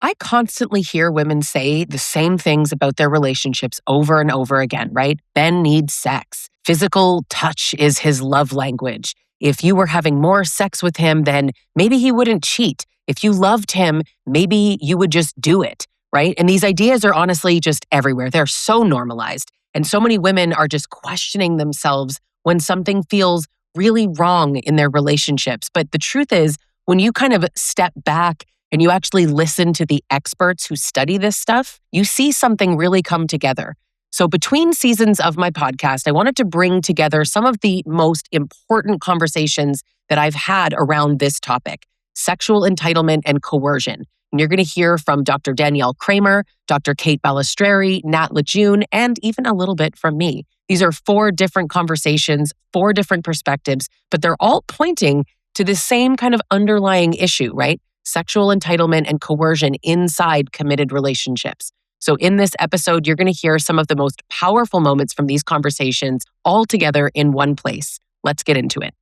I constantly hear women say the same things about their relationships over and over again, right? Ben needs sex. Physical touch is his love language. If you were having more sex with him, then maybe he wouldn't cheat. If you loved him, maybe you would just do it, right? And these ideas are honestly just everywhere. They're so normalized. And so many women are just questioning themselves when something feels really wrong in their relationships. But the truth is, when you kind of step back and you actually listen to the experts who study this stuff, you see something really come together. So between seasons of my podcast, I wanted to bring together some of the most important conversations that I've had around this topic, sexual entitlement and coercion. And you're going to hear from Dr. Danielle Kramer, Dr. Kate Balestrieri, Nat LaJune, and even a little bit from me. These are 4 different conversations, 4 different perspectives, but they're all pointing to the same kind of underlying issue, right? Sexual entitlement and coercion inside committed relationships. So in this episode, you're going to hear some of the most powerful moments from these conversations all together in one place. Let's get into it.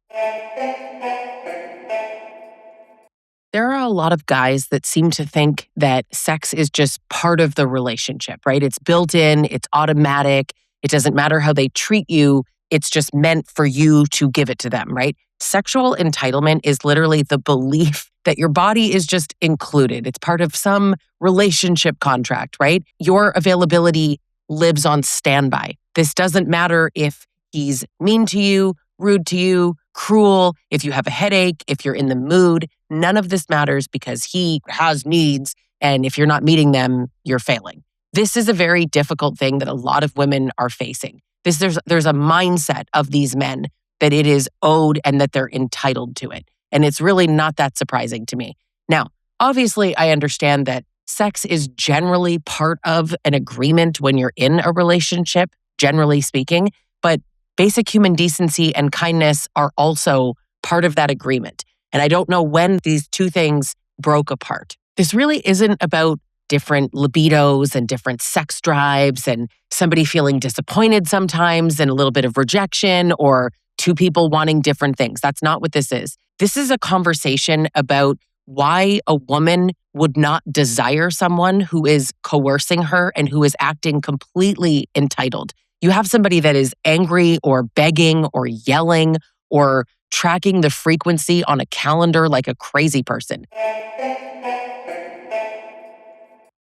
There are a lot of guys that seem to think that sex is just part of the relationship, right? It's built in, it's automatic. It doesn't matter how they treat you. It's just meant for you to give it to them, right? Sexual entitlement is literally the belief that your body is just included. It's part of some relationship contract, right? Your availability lives on standby. This doesn't matter if he's mean to you, rude to you, cruel, if you have a headache, if you're in the mood. None of this matters because he has needs, and if you're not meeting them, you're failing. This is a very difficult thing that a lot of women are facing. There's a mindset of these men that it is owed and that they're entitled to it. And it's really not that surprising to me. Now, obviously, I understand that sex is generally part of an agreement when you're in a relationship, generally speaking, but basic human decency and kindness are also part of that agreement. And I don't know when these two things broke apart. This really isn't about different libidos and different sex drives and somebody feeling disappointed sometimes and a little bit of rejection or 2 people wanting different things. That's not what this is. This is a conversation about why a woman would not desire someone who is coercing her and who is acting completely entitled. You have somebody that is angry or begging or yelling or tracking the frequency on a calendar like a crazy person.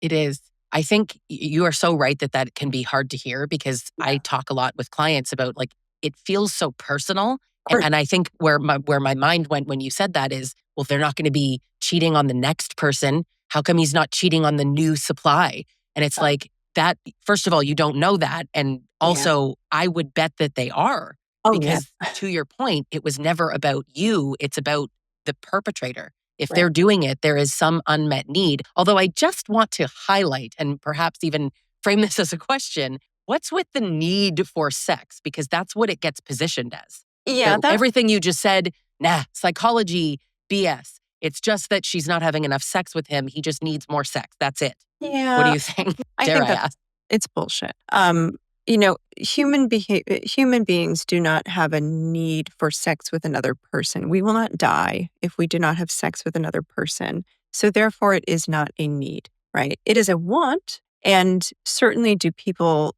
It is. I think you are so right that can be hard to hear because I talk a lot with clients about like, it feels so personal. And I think where my mind went when you said that is, well, if they're not going to be cheating on the next person, how come he's not cheating on the new supply? And it's like that, first of all, you don't know that. And also, I would bet that they are. Because to your point, it was never about you. It's about the perpetrator. If they're doing it, there is some unmet need. Although I just want to highlight and perhaps even frame this as a question, what's with the need for sex? Because that's what it gets positioned as. Yeah. So everything you just said, psychology, BS. It's just that she's not having enough sex with him. He just needs more sex. That's it. Yeah. What do you think? I think it's bullshit. Human beings do not have a need for sex with another person. We will not die if we do not have sex with another person. So therefore, it is not a need, right? It is a want. And certainly do people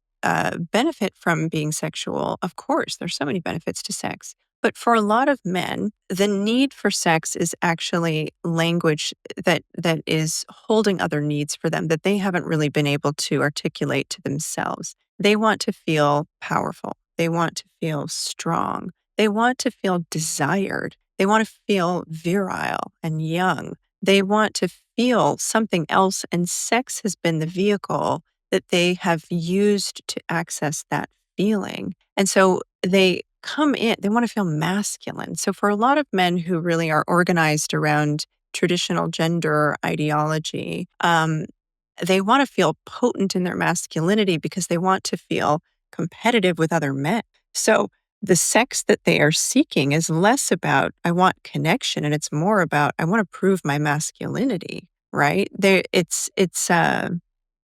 benefit from being sexual? Of course, there's so many benefits to sex. But for a lot of men, the need for sex is actually language that is holding other needs for them that they haven't really been able to articulate to themselves. They want to feel powerful. They want to feel strong. They want to feel desired. They want to feel virile and young. They want to feel something else, and sex has been the vehicle that they have used to access that feeling. And so they come in, they want to feel masculine. So for a lot of men who really are organized around traditional gender ideology, they want to feel potent in their masculinity because they want to feel competitive with other men. So the sex that they are seeking is less about, I want connection, and it's more about, I want to prove my masculinity, right?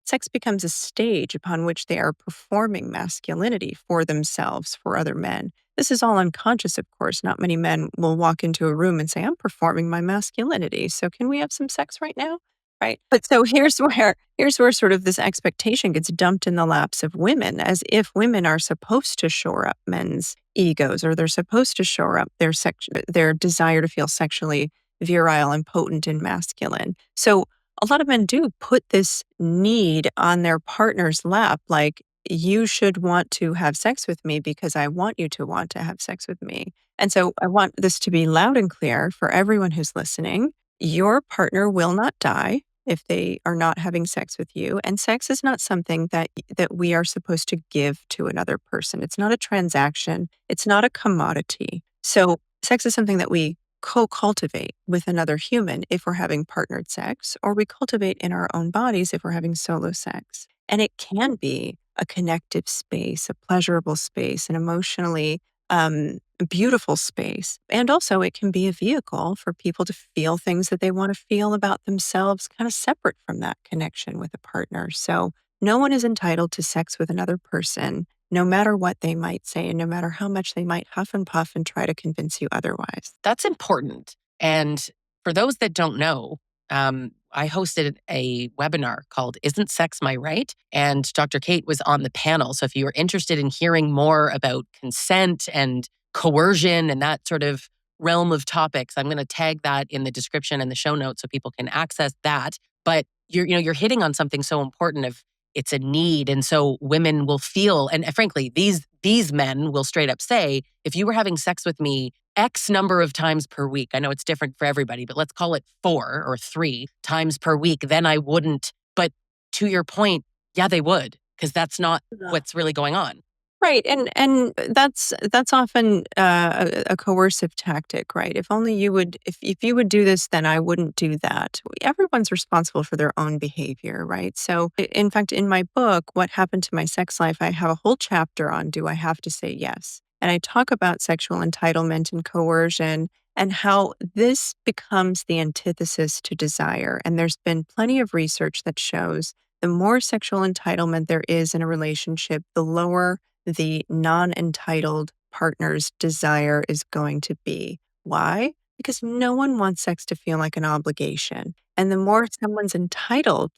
Sex becomes a stage upon which they are performing masculinity for themselves, for other men. This is all unconscious, of course. Not many men will walk into a room and say, I'm performing my masculinity. So can we have some sex right now? Right. But so here's where sort of this expectation gets dumped in the laps of women, as if women are supposed to shore up men's egos, or they're supposed to shore up their desire to feel sexually virile and potent and masculine. So a lot of men do put this need on their partner's lap, like, you should want to have sex with me because I want you to want to have sex with me. And so I want this to be loud and clear for everyone who's listening. Your partner will not die if they are not having sex with you. And sex is not something that we are supposed to give to another person. It's not a transaction. It's not a commodity. So sex is something that we co-cultivate with another human if we're having partnered sex, or we cultivate in our own bodies if we're having solo sex. And it can be a connective space, a pleasurable space, an emotionally beautiful space. And also, it can be a vehicle for people to feel things that they want to feel about themselves, kind of separate from that connection with a partner. So, no one is entitled to sex with another person, no matter what they might say, and no matter how much they might huff and puff and try to convince you otherwise. That's important. And for those that don't know, I hosted a webinar called Isn't Sex My Right? And Dr. Kate was on the panel. So if you are interested in hearing more about consent and coercion and that sort of realm of topics, I'm going to tag that in the description and the show notes so people can access that. But you're hitting on something so important of it's a need. And so women will feel, and frankly, these men will straight up say, if you were having sex with me X number of times per week, I know it's different for everybody, but let's call it 4 or 3 times per week, then I wouldn't. But to your point, yeah, they would, because that's not what's really going on. Right, and that's often a coercive tactic, right? If only you would, if you would do this, then I wouldn't do that. Everyone's responsible for their own behavior, right? So, in fact, in my book, What Happened to My Sex Life, I have a whole chapter on do I have to say yes, and I talk about sexual entitlement and coercion and how this becomes the antithesis to desire. And there's been plenty of research that shows the more sexual entitlement there is in a relationship, the lower the non entitled partner's desire is going to be. Why? Because no one wants sex to feel like an obligation. And the more someone's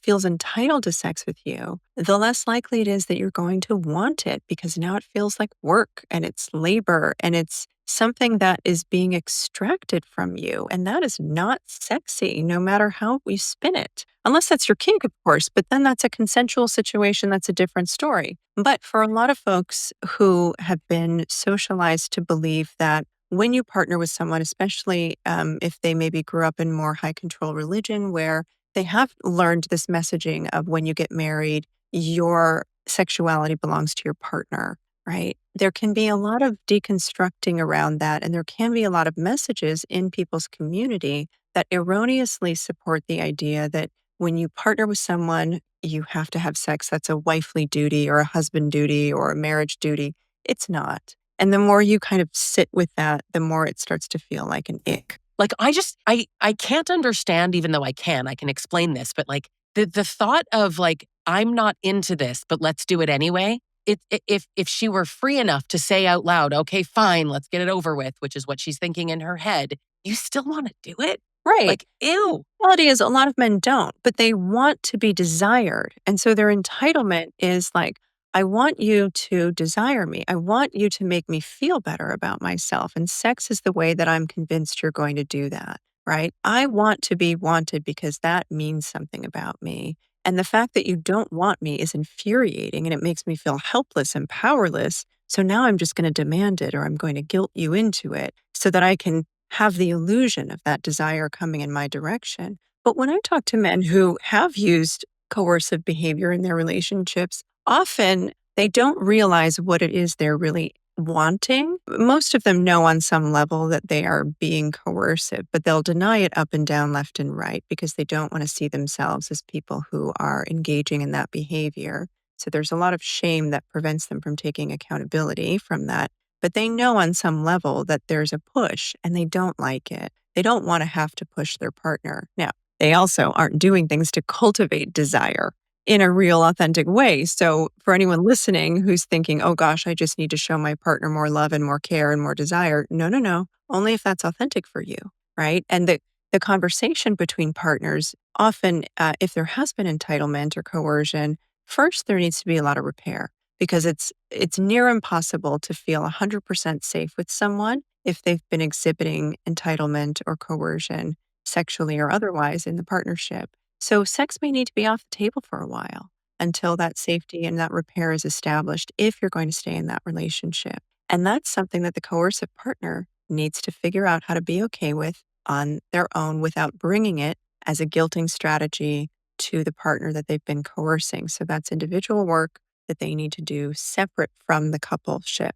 feels entitled to sex with you, the less likely it is that you're going to want it because now it feels like work and it's labor and it's something that is being extracted from you. And that is not sexy, no matter how we spin it. Unless that's your kink, of course, but then that's a consensual situation. That's a different story. But for a lot of folks who have been socialized to believe that when you partner with someone, especially if they maybe grew up in more high control religion where they have learned this messaging of when you get married, your sexuality belongs to your partner, right? There can be a lot of deconstructing around that. And there can be a lot of messages in people's community that erroneously support the idea that when you partner with someone, you have to have sex. That's a wifely duty or a husband duty or a marriage duty. It's not. And the more you kind of sit with that, the more it starts to feel like an ick. Like I can't understand, even though I can explain this, but like the thought of like, I'm not into this, but let's do it anyway. If she were free enough to say out loud, okay, fine, let's get it over with, which is what she's thinking in her head, you still want to do it? Right. Like, ew. The reality is a lot of men don't, but they want to be desired. And so their entitlement is like, I want you to desire me. I want you to make me feel better about myself. And sex is the way that I'm convinced you're going to do that, right? I want to be wanted because that means something about me. And the fact that you don't want me is infuriating and it makes me feel helpless and powerless. So now I'm just going to demand it or I'm going to guilt you into it so that I can have the illusion of that desire coming in my direction. But when I talk to men who have used coercive behavior in their relationships, often they don't realize what it is they're really wanting. Most of them know on some level that they are being coercive, but they'll deny it up and down, left and right, because they don't want to see themselves as people who are engaging in that behavior. So there's a lot of shame that prevents them from taking accountability from that. But they know on some level that there's a push and they don't like it. They don't want to have to push their partner. Now, they also aren't doing things to cultivate desire in a real, authentic way. So for anyone listening who's thinking, oh gosh, I just need to show my partner more love and more care and more desire. No, no, no. Only if that's authentic for you, right? And the conversation between partners, often if there has been entitlement or coercion, first there needs to be a lot of repair because it's near impossible to feel 100% safe with someone if they've been exhibiting entitlement or coercion sexually or otherwise in the partnership. So sex may need to be off the table for a while until that safety and that repair is established if you're going to stay in that relationship. And that's something that the coercive partner needs to figure out how to be okay with on their own without bringing it as a guilting strategy to the partner that they've been coercing. So that's individual work that they need to do separate from the coupleship.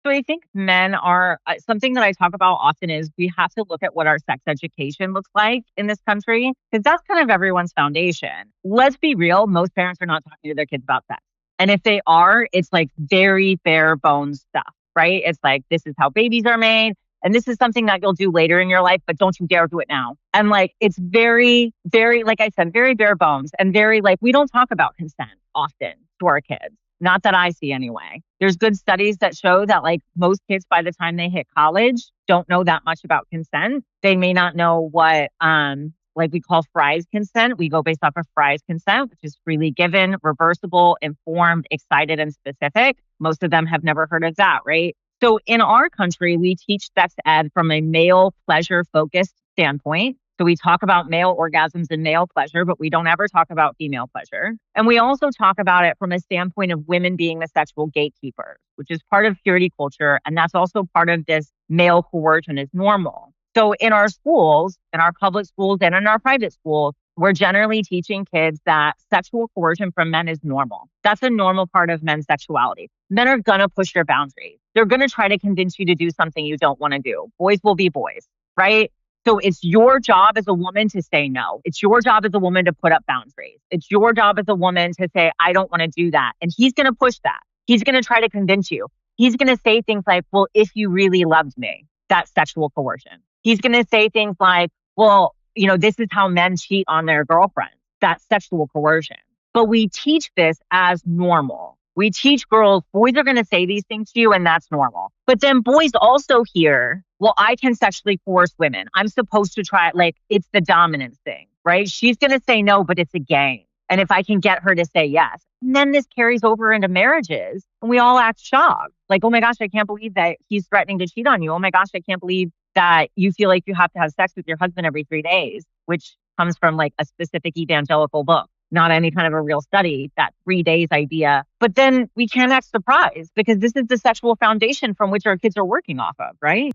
So I think men are something that I talk about often is we have to look at what our sex education looks like in this country because that's kind of everyone's foundation. Let's be real, most parents are not talking to their kids about sex. And if they are, it's like very bare bones stuff, right? It's like, this is how babies are made. And this is something that you'll do later in your life, but don't you dare do it now. And like, it's very, very, like I said, very bare bones and very like, we don't talk about consent often to our kids. Not that I see anyway. There's good studies that show that like most kids by the time they hit college don't know that much about consent. They may not know what like we call Fry's consent. We go based off of Fry's consent, which is freely given, reversible, informed, excited, and specific. Most of them have never heard of that, right? So in our country, we teach sex ed from a male pleasure focused standpoint. So we talk about male orgasms and male pleasure, but we don't ever talk about female pleasure. And we also talk about it from a standpoint of women being the sexual gatekeepers, which is part of purity culture. And that's also part of this male coercion is normal. So in our schools, in our public schools and in our private schools, we're generally teaching kids that sexual coercion from men is normal. That's a normal part of men's sexuality. Men are going to push your boundaries. They're going to try to convince you to do something you don't want to do. Boys will be boys, right? So it's your job as a woman to say no. It's your job as a woman to put up boundaries. It's your job as a woman to say, I don't want to do that. And he's going to push that. He's going to try to convince you. He's going to say things like, well, if you really loved me, that's sexual coercion. He's going to say things like, well, you know, this is how men cheat on their girlfriends. That's sexual coercion. But we teach this as normal. We teach girls, boys are going to say these things to you and that's normal. But then boys also hear, well, I can sexually coerce women. I'm supposed to try it like it's the dominance thing, right? She's going to say no, but it's a game. And if I can get her to say yes, and then this carries over into marriages and we all act shocked. Like, oh my gosh, I can't believe that he's threatening to cheat on you. Oh my gosh, I can't believe that you feel like you have to have sex with your husband every 3 days, which comes from like a specific evangelical book, not any kind of a real study, that 3 days idea. But then we can't act surprised because this is the sexual foundation from which our kids are working off of, right?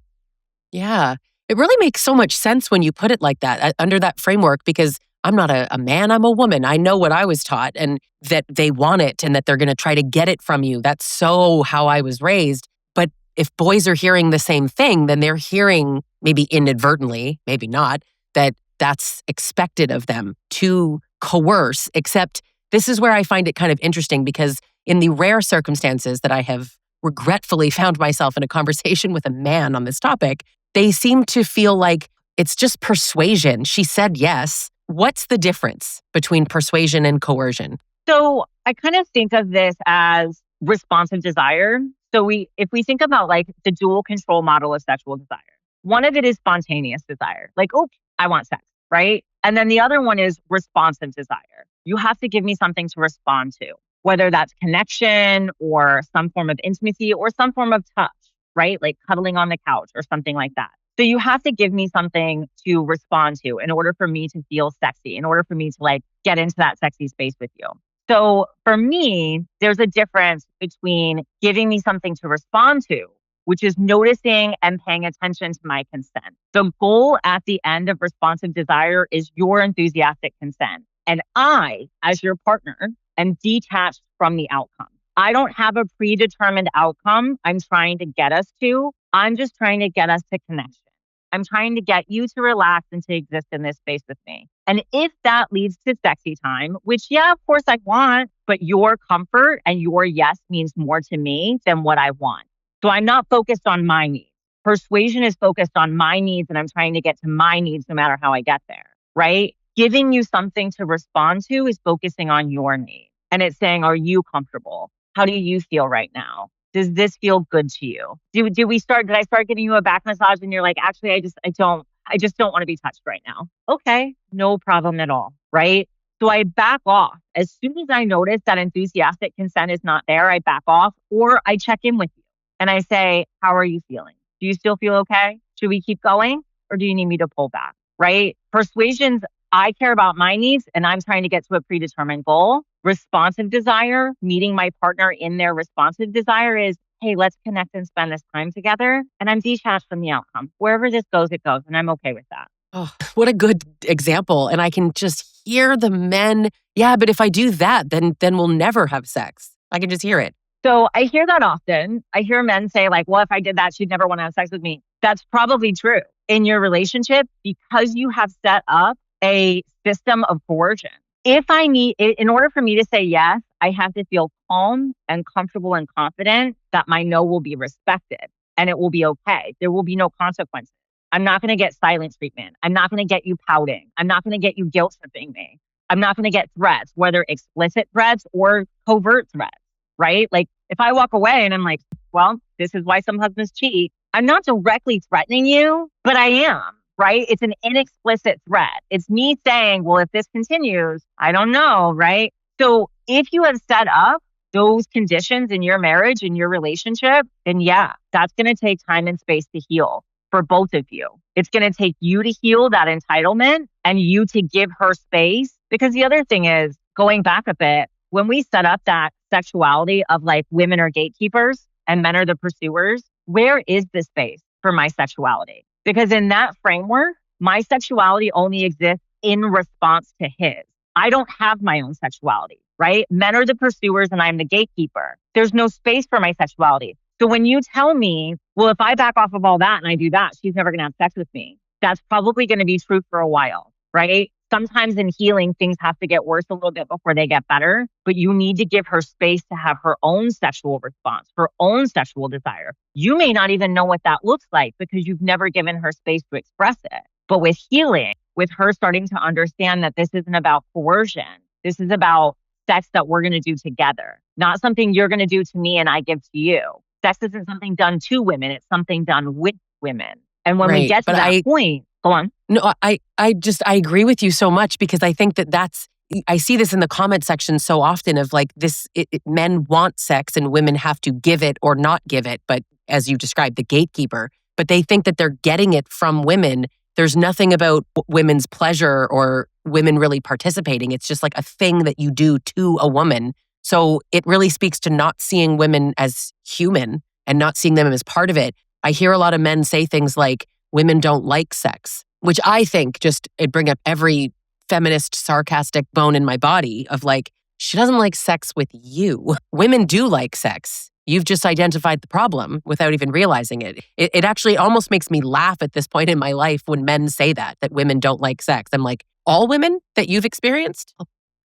Yeah. It really makes so much sense when you put it like that, under that framework, because I'm not a man, I'm a woman. I know what I was taught and that they want it and that they're going to try to get it from you. That's so how I was raised. But if boys are hearing the same thing, then they're hearing, maybe inadvertently, maybe not, that that's expected of them to coerce. Except this is where I find it kind of interesting because in the rare circumstances that I have regretfully found myself in a conversation with a man on this topic, they seem to feel like it's just persuasion. She said yes. What's the difference between persuasion and coercion? So I kind of think of this as responsive desire. So if we think about like the dual control model of sexual desire, one of it is spontaneous desire, like, oh, I want sex, right? And then the other one is responsive desire. You have to give me something to respond to, whether that's connection or some form of intimacy or some form of touch, right? Like cuddling on the couch or something like that. So you have to give me something to respond to in order for me to feel sexy, in order for me to like get into that sexy space with you. So for me, there's a difference between giving me something to respond to, which is noticing and paying attention to my consent. The goal at the end of responsive desire is your enthusiastic consent. And I, as your partner, am detached from the outcome. I don't have a predetermined outcome I'm trying to get us to. I'm just trying to get us to connection. I'm trying to get you to relax and to exist in this space with me. And if that leads to sexy time, which, yeah, of course I want, but your comfort and your yes means more to me than what I want. So I'm not focused on my needs. Persuasion is focused on my needs and I'm trying to get to my needs no matter how I get there, right? Giving you something to respond to is focusing on your needs. And it's saying, are you comfortable? How do you feel right now? Does this feel good to you? Did I start giving you a back massage and you're like, actually, I just don't want to be touched right now. Okay, no problem at all, right? So I back off. As soon as I notice that enthusiastic consent is not there, I back off, or I check in with you and I say, how are you feeling? Do you still feel okay? Should we keep going? Or do you need me to pull back? Right? Persuasions, I care about my needs and I'm trying to get to a predetermined goal. Responsive desire, meeting my partner in their responsive desire is, hey, let's connect and spend this time together. And I'm detached from the outcome. Wherever this goes, it goes. And I'm okay with that. Oh, what a good example. And I can just hear the men. Yeah, but if I do that, then we'll never have sex. I can just hear it. So I hear that often. I hear men say like, well, if I did that, she'd never want to have sex with me. That's probably true in your relationship because you have set up a system of coercion. In order for me to say yes, I have to feel calm and comfortable and confident that my no will be respected and it will be okay. There will be no consequences. I'm not going to get silent treatment. I'm not going to get you pouting. I'm not going to get you guilt tripping me. I'm not going to get threats, whether explicit threats or covert threats, right? Like if I walk away and I'm like, well, this is why some husbands cheat. I'm not directly threatening you, but I am, right? It's an inexplicit threat. It's me saying, well, if this continues, I don't know, right? So if you have set up those conditions in your marriage, in your relationship, then yeah, that's going to take time and space to heal for both of you. It's going to take you to heal that entitlement and you to give her space. Because the other thing is, going back a bit, when we set up that sexuality of like women are gatekeepers and men are the pursuers, where is the space for my sexuality? Because in that framework, my sexuality only exists in response to his. I don't have my own sexuality, right? Men are the pursuers and I'm the gatekeeper. There's no space for my sexuality. So when you tell me, well, if I back off of all that and I do that, she's never going to have sex with me. That's probably going to be true for a while, right? Sometimes in healing, things have to get worse a little bit before they get better, but you need to give her space to have her own sexual response, her own sexual desire. You may not even know what that looks like because you've never given her space to express it. But with healing, with her starting to understand that this isn't about coercion, this is about sex that we're going to do together, not something you're going to do to me and I give to you. Sex isn't something done to women, it's something done with women. And when we get to that point, go on. No, I agree with you so much because I think I see this in the comment section so often of like this, men want sex and women have to give it or not give it. But as you described, the gatekeeper, but they think that they're getting it from women. There's nothing about women's pleasure or women really participating. It's just like a thing that you do to a woman. So it really speaks to not seeing women as human and not seeing them as part of it. I hear a lot of men say things like, women don't like sex, which I think it'd bring up every feminist sarcastic bone in my body of like, she doesn't like sex with you. Women do like sex. You've just identified the problem without even realizing it. It actually almost makes me laugh at this point in my life when men say that women don't like sex. I'm like, all women that you've experienced?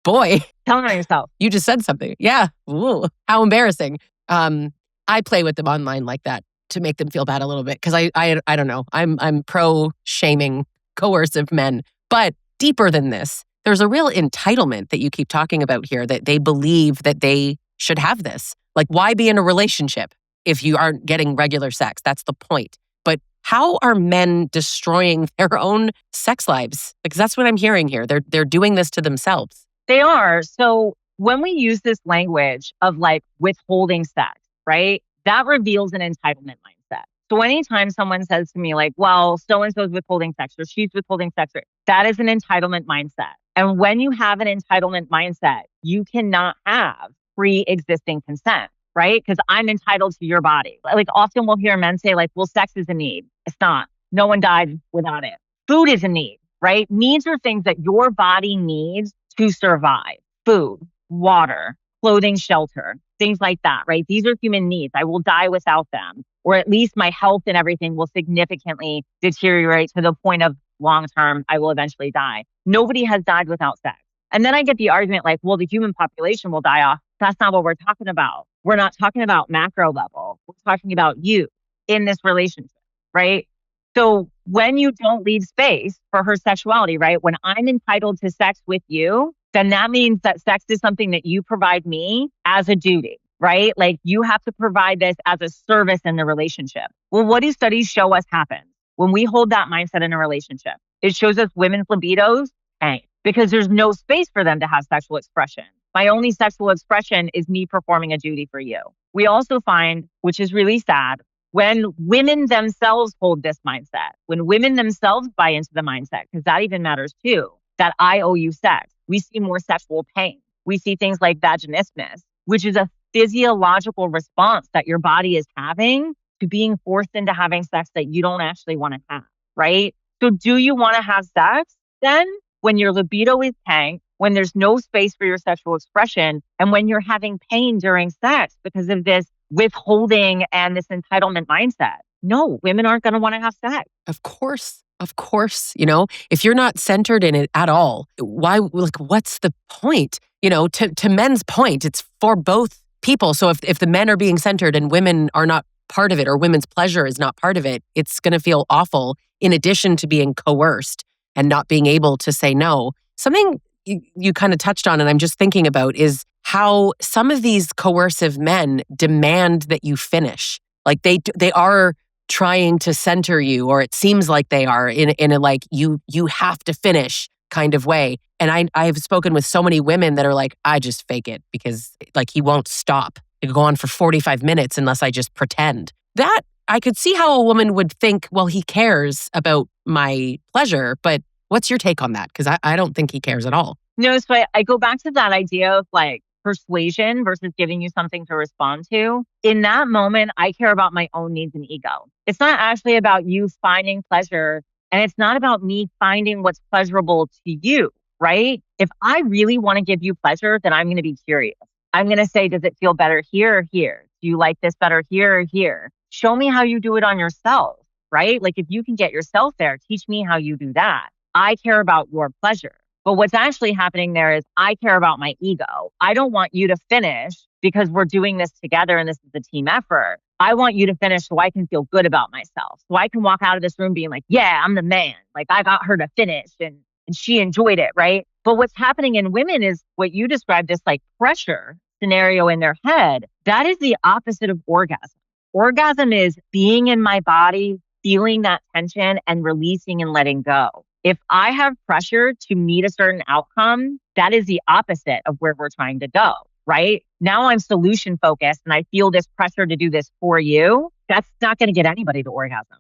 Boy. Tell on yourself. You just said something. Yeah. Ooh, how embarrassing. I play with them online like that to make them feel bad a little bit because I don't know. I'm pro shaming coercive men. But deeper than this, there's a real entitlement that you keep talking about here that they believe that they should have this. Like, why be in a relationship if you aren't getting regular sex? That's the point. But how are men destroying their own sex lives? Because that's what I'm hearing here. They're doing this to themselves. They are. So when we use this language of like withholding sex, right? That reveals an entitlement mindset. So anytime someone says to me like, well, so-and-so's withholding sex or she's withholding sex, that is an entitlement mindset. And when you have an entitlement mindset, you cannot have pre-existing consent, right? Because I'm entitled to your body. Like often we'll hear men say like, well, sex is a need. It's not. No one died without it. Food is a need, right? Needs are things that your body needs to survive. Food, water, clothing, shelter, things like that, right? These are human needs. I will die without them, or at least my health and everything will significantly deteriorate to the point of long-term, I will eventually die. Nobody has died without sex. And then I get the argument like, well, the human population will die off. That's not what we're talking about. We're not talking about macro level. We're talking about you in this relationship, right? So when you don't leave space for her sexuality, right? When I'm entitled to sex with you, then that means that sex is something that you provide me as a duty, right? Like you have to provide this as a service in the relationship. Well, what do studies show us happens when we hold that mindset in a relationship? It shows us women's libidos tank because there's no space for them to have sexual expression. My only sexual expression is me performing a duty for you. We also find, which is really sad, when women themselves hold this mindset, when women themselves buy into the mindset, because that even matters too, that I owe you sex, we see more sexual pain. We see things like vaginismus, which is a physiological response that your body is having to being forced into having sex that you don't actually want to have, right? So do you want to have sex then when your libido is tanked, when there's no space for your sexual expression, and when you're having pain during sex because of this withholding and this entitlement mindset? No, women aren't going to want to have sex. Of course. Of course, if you're not centered in it at all, why, like, what's the point? To men's point, it's for both people. So if the men are being centered and women are not part of it, or women's pleasure is not part of it, it's going to feel awful in addition to being coerced and not being able to say no. Something you kind of touched on, and I'm just thinking about, is how some of these coercive men demand that you finish. Like they are trying to center you, or it seems like they are in a like you have to finish kind of way. And I've spoken with so many women that are like, I just fake it because like he won't stop. It could go on for 45 minutes unless I just pretend. That I could see how a woman would think, well, he cares about my pleasure, but what's your take on that? Because I don't think he cares at all. No, so I go back to that idea of like persuasion versus giving you something to respond to. In that moment, I care about my own needs and ego. It's not actually about you finding pleasure, and it's not about me finding what's pleasurable to you, right? If I really want to give you pleasure, then I'm going to be curious. I'm going to say, does it feel better here or here? Do you like this better here or here? Show me how you do it on yourself, right? Like if you can get yourself there, teach me how you do that. I care about your pleasure. But what's actually happening there is I care about my ego. I don't want you to finish because we're doing this together and this is a team effort. I want you to finish so I can feel good about myself. So I can walk out of this room being like, yeah, I'm the man. Like I got her to finish and she enjoyed it, right? But what's happening in women is what you described, this like pressure scenario in their head. That is the opposite of orgasm. Orgasm is being in my body, feeling that tension and releasing and letting go. If I have pressure to meet a certain outcome, that is the opposite of where we're trying to go, right? Now I'm solution focused and I feel this pressure to do this for you. That's not going to get anybody to orgasm.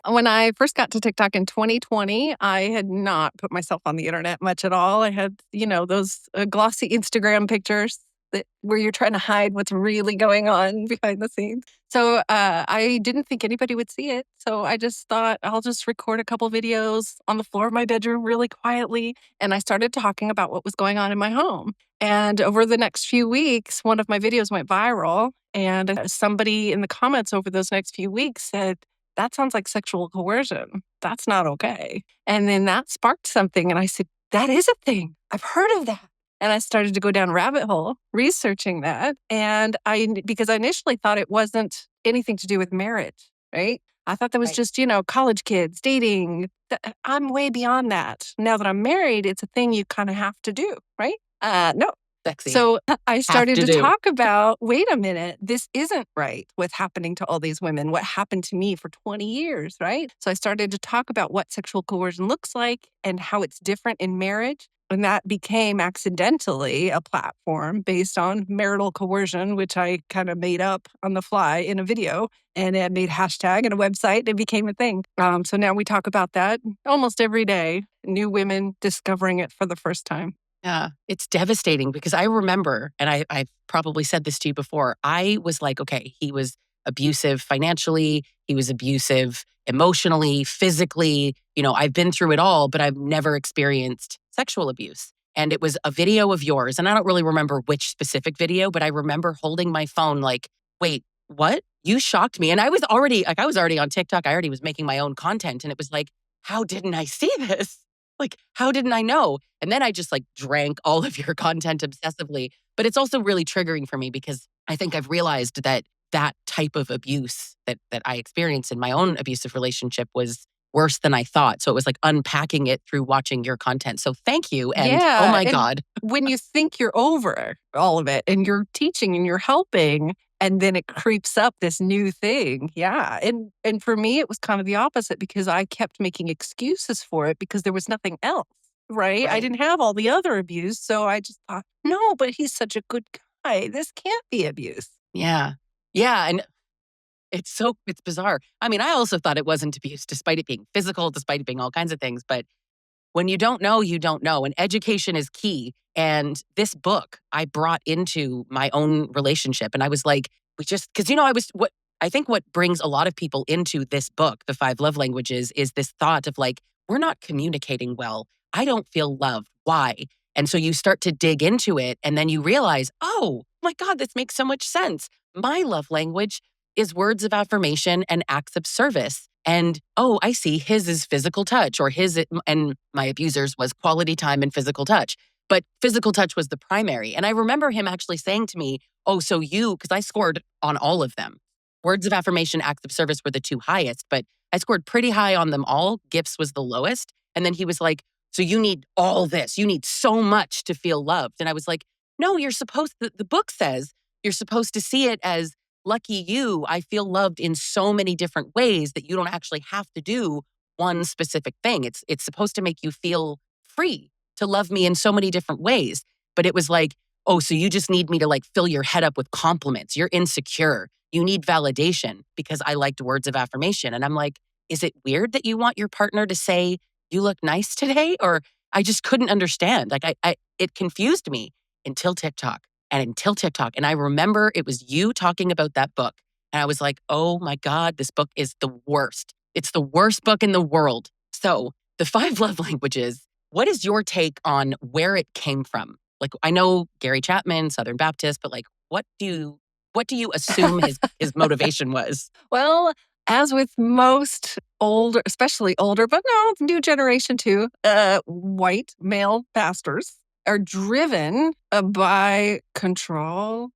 When I first got to TikTok in 2020, I had not put myself on the internet much at all. I had, those glossy Instagram pictures where you're trying to hide what's really going on behind the scenes. So I didn't think anybody would see it. So I just thought I'll just record a couple videos on the floor of my bedroom really quietly. And I started talking about what was going on in my home. And over the next few weeks, one of my videos went viral. And somebody in the comments over those next few weeks said, that sounds like sexual coercion. That's not okay. And then that sparked something. And I said, that is a thing. I've heard of that. And I started to go down a rabbit hole researching that. And because I initially thought it wasn't anything to do with marriage, right? I thought that was just, college kids dating. I'm way beyond that. Now that I'm married, it's a thing you kind of have to do, right? No. Sexy. So I started to talk about, wait a minute, this isn't right what's happening to all these women, what happened to me for 20 years, right? So I started to talk about what sexual coercion looks like and how it's different in marriage. And that became accidentally a platform based on marital coercion, which I kind of made up on the fly in a video. And it made hashtag and a website. It became a thing. So now we talk about that almost every day. New women discovering it for the first time. Yeah, it's devastating because I remember, and I've probably said this to you before, I was like, okay, he was abusive financially, he was abusive emotionally, physically, I've been through it all, but I've never experienced sexual abuse. And it was a video of yours, and I don't really remember which specific video, but I remember holding my phone like, wait, what? You shocked me. And I was already on TikTok, I already was making my own content, and it was like, how didn't I see this? Like, how didn't I know? And then I just drank all of your content obsessively. But it's also really triggering for me because I think I've realized that type of abuse that I experienced in my own abusive relationship was worse than I thought. So it was like unpacking it through watching your content. So thank you. And oh my God. When you think you're over all of it and you're teaching and you're helping, and then it creeps up this new thing. Yeah. And for me, it was kind of the opposite because I kept making excuses for it because there was nothing else. Right? I didn't have all the other abuse. So I just thought, no, but he's such a good guy. This can't be abuse. Yeah. Yeah. And it's bizarre. I mean, I also thought it wasn't abuse, despite it being physical, despite it being all kinds of things. But when you don't know, you don't know. And education is key. And this book I brought into my own relationship. And I was like, because, I think what brings a lot of people into this book, The 5 Love Languages, is this thought of like, we're not communicating well. I don't feel loved. Why? And so you start to dig into it and then you realize, oh my God, this makes so much sense. My love language is words of affirmation and acts of service. And oh, I see, his is physical touch, or and my abuser's was quality time and physical touch. But physical touch was the primary. And I remember him actually saying to me, oh, so because I scored on all of them. Words of affirmation, acts of service were the 2 highest, but I scored pretty high on them all. Gifts was the lowest. And then he was like, so you need all this. You need so much to feel loved. And I was like, no, the book says you're supposed to see it as, lucky you, I feel loved in so many different ways that you don't actually have to do one specific thing. It's supposed to make you feel free to love me in so many different ways. But it was like, oh, so you just need me to like fill your head up with compliments. You're insecure. You need validation because I liked words of affirmation. And I'm like, is it weird that you want your partner to say, you look nice today? Or I just couldn't understand. Like it confused me until TikTok. And I remember it was you talking about that book. And I was like, oh my God, this book is the worst. It's the worst book in the world. So The 5 Love Languages, what is your take on where it came from? Like, I know Gary Chapman, Southern Baptist, but like, what do you assume his motivation was? Well, as with most older, especially older, but no, new generation too, white male pastors are driven by control,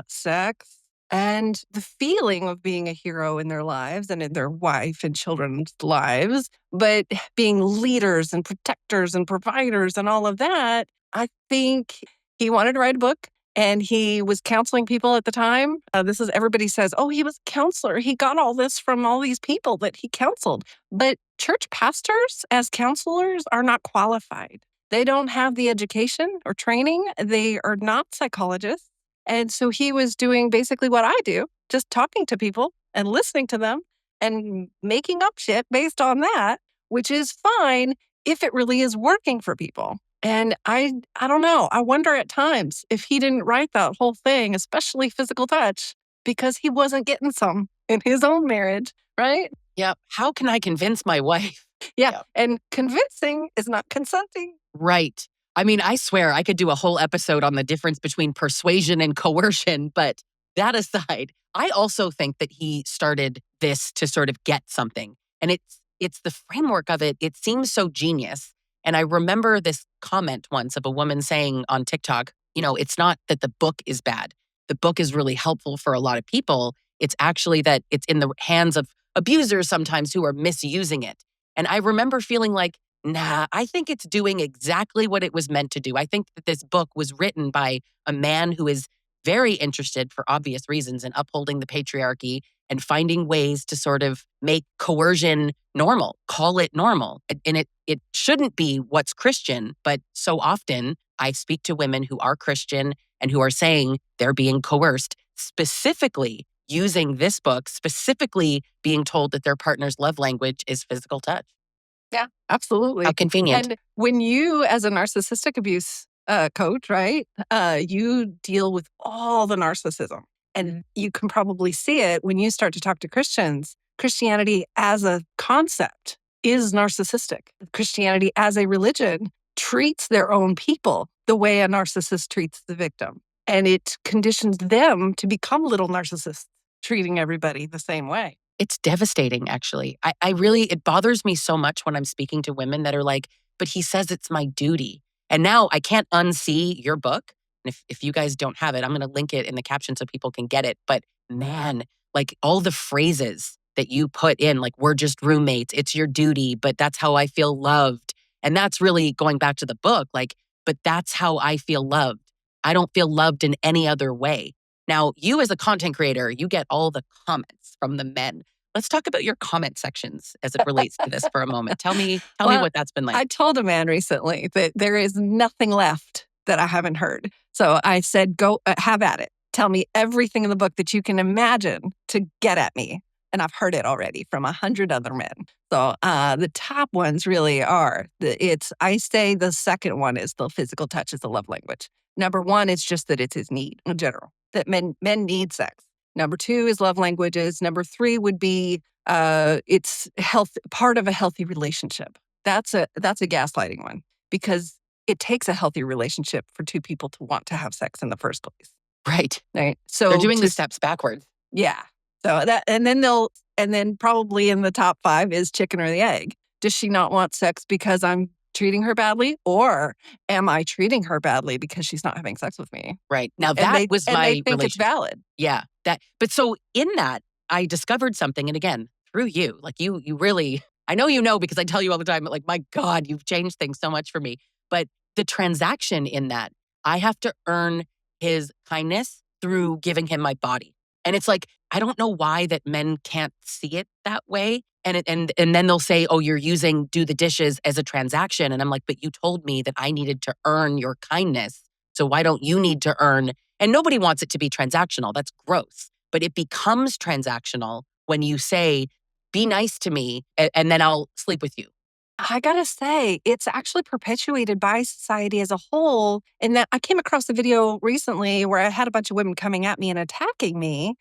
sex, and the feeling of being a hero in their lives and in their wife and children's lives, but being leaders and protectors and providers and all of that. I think he wanted to write a book. And he was counseling people at the time. Everybody says, oh, he was a counselor. He got all this from all these people that he counseled. But church pastors as counselors are not qualified. They don't have the education or training. They are not psychologists. And so he was doing basically what I do, just talking to people and listening to them and making up shit based on that, which is fine if it really is working for people. And I don't know. I wonder at times if he didn't write that whole thing, especially physical touch, because he wasn't getting some in his own marriage, right? Yeah. How can I convince my wife? Yeah. Yep. And convincing is not consenting. Right. I mean, I swear I could do a whole episode on the difference between persuasion and coercion, but that aside, I also think that he started this to sort of get something. And it's the framework of it. It seems so genius. And I remember this comment once of a woman saying on TikTok, it's not that the book is bad. The book is really helpful for a lot of people. It's actually that it's in the hands of abusers sometimes who are misusing it. And I remember feeling like, nah, I think it's doing exactly what it was meant to do. I think that this book was written by a man who is very interested, for obvious reasons, in upholding the patriarchy and finding ways to sort of make coercion normal, call it normal. And it shouldn't be what's Christian, but so often I speak to women who are Christian and who are saying they're being coerced, specifically using this book, specifically being told that their partner's love language is physical touch. Yeah, absolutely. How convenient. And when you, as a narcissistic abuse coach, right, you deal with all the narcissism. And you can probably see it when you start to talk to Christians. Christianity as a concept is narcissistic. Christianity as a religion treats their own people the way a narcissist treats the victim. And it conditions them to become little narcissists, treating everybody the same way. It's devastating, actually. It bothers me so much when I'm speaking to women that are like, but he says it's my duty. And now I can't unsee your book. And if you guys don't have it, I'm going to link it in the caption so people can get it. But man, like all the phrases that you put in, like, we're just roommates, it's your duty, but that's how I feel loved. And that's really going back to the book, like, but that's how I feel loved. I don't feel loved in any other way. Now, you as a content creator, you get all the comments from the men. Let's talk about your comment sections as it relates to this for a moment. Tell me Well, what that's been like. I told a man recently that there is nothing left that I haven't heard. So I said, go have at it. Tell me everything in the book that you can imagine to get at me. And I've heard it already from 100 other men. So the top ones really are, I say the second one is the physical touch is the love language. Number one is just that it's his need in general, that men need sex. Number two is love languages. Number three would be it's part of a healthy relationship. That's a gaslighting one, because it takes a healthy relationship for two people to want to have sex in the first place. Right. So they're doing the steps backwards. Yeah. So and then probably in the top 5 is chicken or the egg. Does she not want sex because I'm treating her badly, or am I treating her badly because she's not having sex with me? Right. Now They think relationship. it's valid. Yeah. But so in that, I discovered something, and again, through you, like you really, I know because I tell you all the time, but like, my God, you've changed things so much for me. But the transaction in that, I have to earn his kindness through giving him my body. And it's like, I don't know why that men can't see it that way. And then they'll say, oh, you're using do the dishes as a transaction. And I'm like, but you told me that I needed to earn your kindness. So why don't you need to earn? And nobody wants it to be transactional. That's gross. But it becomes transactional when you say, be nice to me, and then I'll sleep with you. I gotta say, it's actually perpetuated by society as a whole. In that I came across a video recently where I had a bunch of women coming at me and attacking me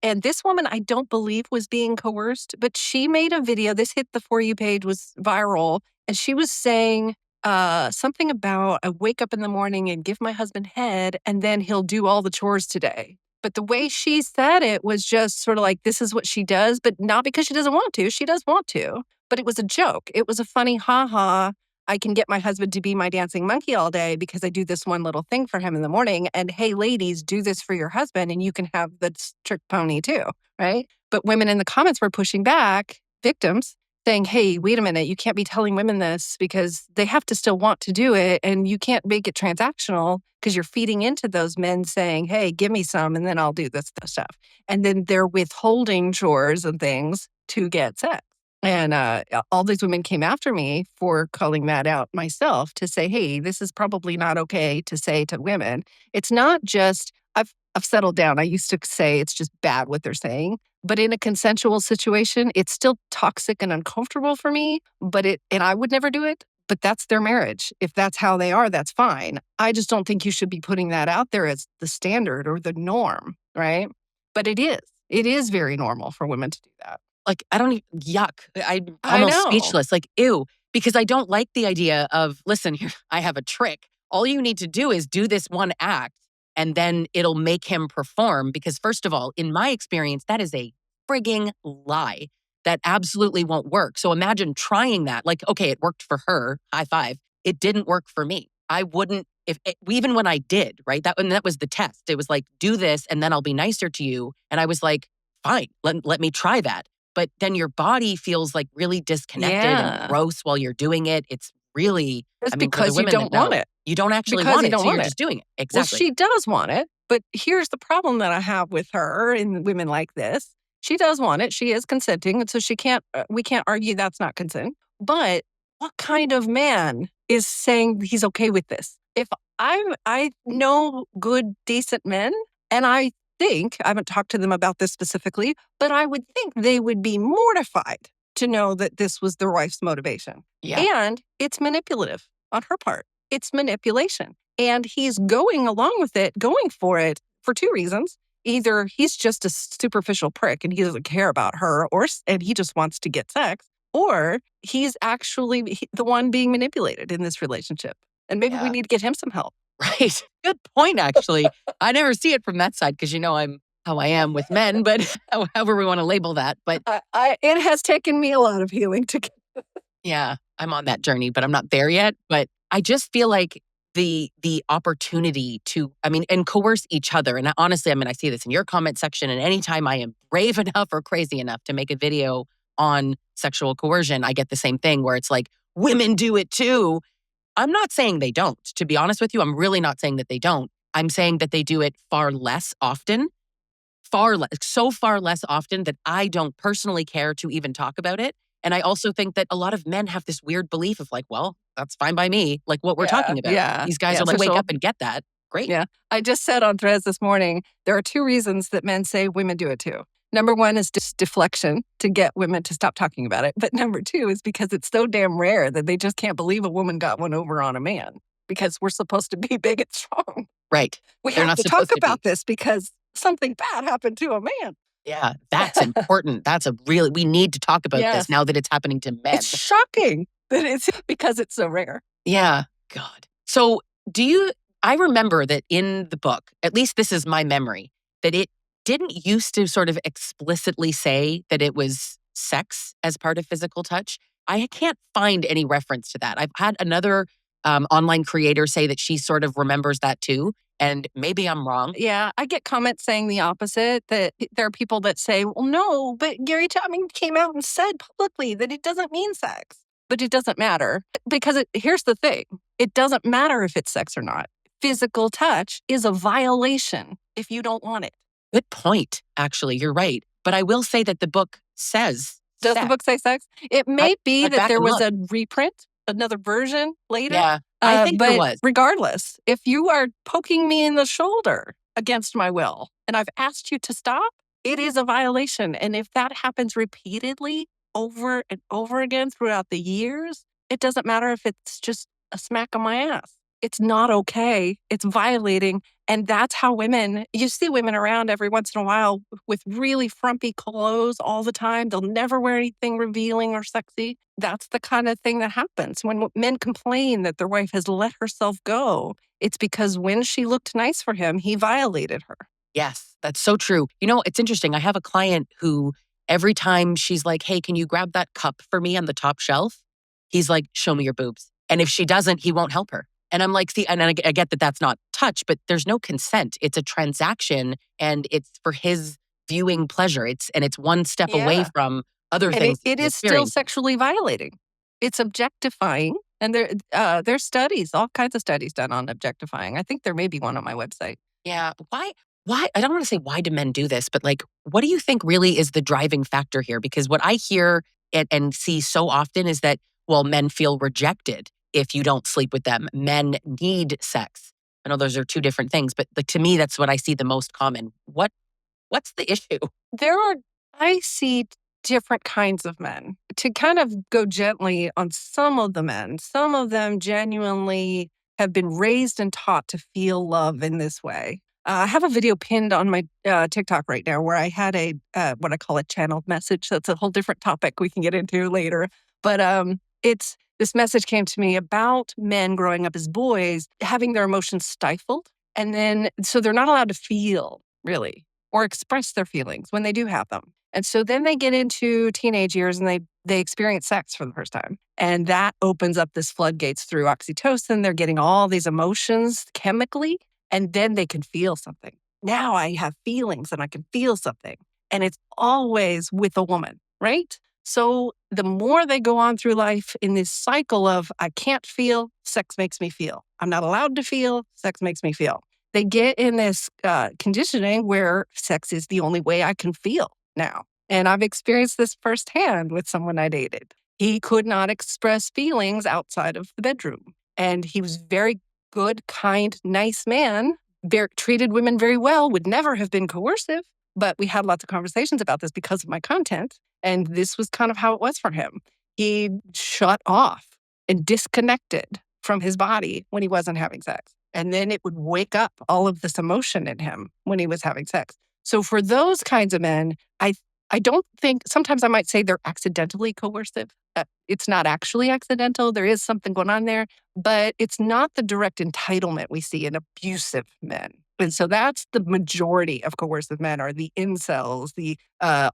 and this woman I don't believe was being coerced, but she made a video. This hit the For You page, was viral, and she was saying something about I wake up in the morning and give my husband head, and then he'll do all the chores today. But the way she said it was just sort of like, this is what she does, but not because she doesn't want to. She does want to. But it was a joke. It was a funny, I can get my husband to be my dancing monkey all day because I do this one little thing for him in the morning. And hey, ladies, do this for your husband and you can have the trick pony too, right? But women in the comments were pushing back, victims, saying, hey, wait a minute, you can't be telling women this because they have to still want to do it. And you can't make it transactional because you're feeding into those men saying, hey, give me some and then I'll do this stuff. And then they're withholding chores and things to get sex. And all these women came after me for calling that out myself to say, hey, this is probably not okay to say to women. It's not just, I've settled down. I used to say it's just bad what they're saying. But in a consensual situation, it's still toxic and uncomfortable for me. And I would never do it. But that's their marriage. If that's how they are, that's fine. I just don't think you should be putting that out there as the standard or the norm, right? But it is. It is very normal for women to do that. Like, I don't even, yuck. I'm almost speechless. Like, ew. Because I don't like the idea of, listen, here, I have a trick. All you need to do is do this one act and then it'll make him perform. Because first of all, in my experience, that is a frigging lie. That absolutely won't work. So imagine trying that. Like, okay, it worked for her. High five. It didn't work for me. I wouldn't, even when I did, right? That was the test. It was like, do this and then I'll be nicer to you. And I was like, fine, let me try that. But then your body feels like really disconnected and gross while you're doing it. It's really, because you don't want it. You don't actually want it, so you're just doing it. Exactly. Well, she does want it, but here's the problem that I have with her and women like this. She does want it. She is consenting, and so we can't argue that's not consent. But what kind of man is saying he's okay with this? If I know good, decent men, and I haven't talked to them about this specifically, but I would think they would be mortified to know that this was their wife's motivation. Yeah. And it's manipulative on her part. It's manipulation. And he's going along with it, going for it for 2 reasons. Either he's just a superficial prick and he doesn't care about her, and he just wants to get sex, or he's actually the one being manipulated in this relationship. And maybe we need to get him some help. Right. Good point, actually. I never see it from that side because, I'm how I am with men, but however we want to label that. But it has taken me a lot of healing to get. Yeah, I'm on that journey, but I'm not there yet. But I just feel like the opportunity to, and coerce each other. And honestly, I see this in your comment section, and anytime I am brave enough or crazy enough to make a video on sexual coercion, I get the same thing where it's like, women do it too. I'm not saying they don't. To be honest with you, I'm really not saying that they don't. I'm saying that they do it far less often, so far less often that I don't personally care to even talk about it. And I also think that a lot of men have this weird belief of like, well, that's fine by me, like what we're talking about. Yeah. These guys are like, wake up and get that. Great. Yeah. I just said on Threads this morning, there are two reasons that men say women do it too. Number one is just deflection to get women to stop talking about it. But number two is because it's so damn rare that they just can't believe a woman got one over on a man because we're supposed to be big and strong. Right. We have to talk about this because something bad happened to a man. Yeah, that's important. We need to talk about this now that it's happening to men. It's shocking that it's because it's so rare. Yeah, God. So I remember that in the book, at least this is my memory, that it didn't used to sort of explicitly say that it was sex as part of physical touch. I can't find any reference to that. I've had another online creator say that she sort of remembers that too. And maybe I'm wrong. Yeah, I get comments saying the opposite, that there are people that say, well, no, but Gary came out and said publicly that it doesn't mean sex. But it doesn't matter because here's the thing. It doesn't matter if it's sex or not. Physical touch is a violation if you don't want it. Good point, actually. You're right. But I will say that the book says Does sex. the book say sex? It may be that there was a reprint, another version later. Yeah, I think there was. Regardless, if you are poking me in the shoulder against my will and I've asked you to stop, it is a violation. And if that happens repeatedly over and over again throughout the years, it doesn't matter if it's just a smack on my ass. It's not okay. It's violating. And that's how you see women around every once in a while with really frumpy clothes all the time. They'll never wear anything revealing or sexy. That's the kind of thing that happens. When men complain that their wife has let herself go, it's because when she looked nice for him, he violated her. Yes, that's so true. It's interesting. I have a client who every time she's like, hey, can you grab that cup for me on the top shelf? He's like, show me your boobs. And if she doesn't, he won't help her. And I'm like, see, and I get that that's not touch, but there's no consent. It's a transaction and it's for his viewing pleasure. It's one step away from other things. It is still sexually violating. It's objectifying. And there's studies, all kinds of studies done on objectifying. I think there may be one on my website. Yeah. Why? I don't want to say why do men do this, but like, what do you think really is the driving factor here? Because what I hear and see so often is that, well, men feel rejected if you don't sleep with them. Men need sex. I know those are two different things, but to me, that's what I see the most common. What's the issue? I see different kinds of men. To kind of go gently on some of the men, some of them genuinely have been raised and taught to feel love in this way. I have a video pinned on my TikTok right now where I had a what I call a channeled message. That's a whole different topic we can get into later. But this message came to me about men growing up as boys, having their emotions stifled. And then, so they're not allowed to feel, really, or express their feelings when they do have them. And so then they get into teenage years and they experience sex for the first time. And that opens up this floodgates through oxytocin. They're getting all these emotions chemically, and then they can feel something. Now I have feelings and I can feel something. And it's always with a woman, right? So the more they go on through life in this cycle of, I can't feel, sex makes me feel. I'm not allowed to feel, sex makes me feel. They get in this conditioning where sex is the only way I can feel now. And I've experienced this firsthand with someone I dated. He could not express feelings outside of the bedroom. And he was very good, kind, nice man, treated women very well, would never have been coercive. But we had lots of conversations about this because of my content. And this was kind of how it was for him. He shut off and disconnected from his body when he wasn't having sex. And then it would wake up all of this emotion in him when he was having sex. So for those kinds of men, I don't think, sometimes I might say they're accidentally coercive. It's not actually accidental. There is something going on there, but it's not the direct entitlement we see in abusive men. And so that's the majority of coercive men are the incels, the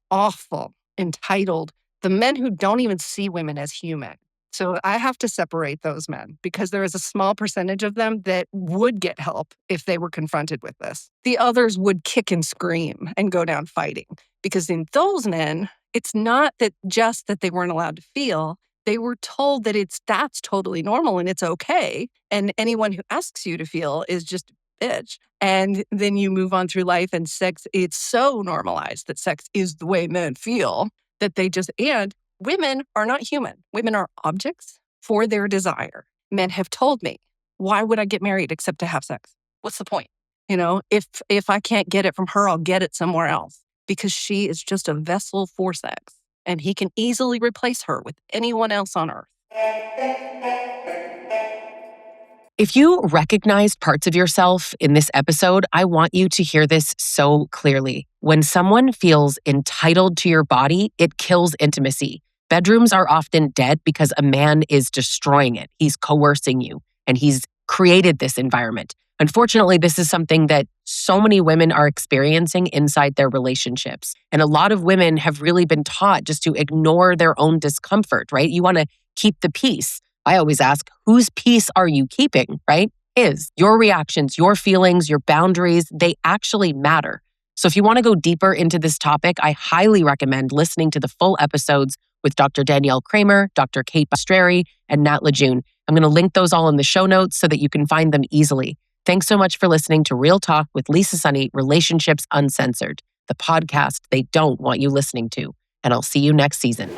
awful, entitled, the men who don't even see women as human. So I have to separate those men because there is a small percentage of them that would get help if they were confronted with this. The others would kick and scream and go down fighting, because in those men, it's not that just that they weren't allowed to feel. They were told that that's totally normal and it's okay. And anyone who asks you to feel is just a bitch. And then you move on through life, and sex, it's so normalized that sex is the way men feel that and women are not human. Women are objects for their desire. Men have told me, why would I get married except to have sex? What's the point? If I can't get it from her, I'll get it somewhere else, because she is just a vessel for sex, and he can easily replace her with anyone else on earth. If you recognized parts of yourself in this episode, I want you to hear this so clearly. When someone feels entitled to your body, it kills intimacy. Bedrooms are often dead because a man is destroying it. He's coercing you, and he's created this environment. Unfortunately, this is something that so many women are experiencing inside their relationships. And a lot of women have really been taught just to ignore their own discomfort, right? You want to keep the peace. I always ask, whose peace are you keeping, right? Your reactions, your feelings, your boundaries, they actually matter. So if you want to go deeper into this topic, I highly recommend listening to the full episodes with Dr. Danielle Kramer, Dr. Kate Balestrieri, and Nat LaJune. I'm going to link those all in the show notes so that you can find them easily. Thanks so much for listening to Real Talk with Lisa Sonni, Relationships Uncensored, the podcast they don't want you listening to. And I'll see you next season.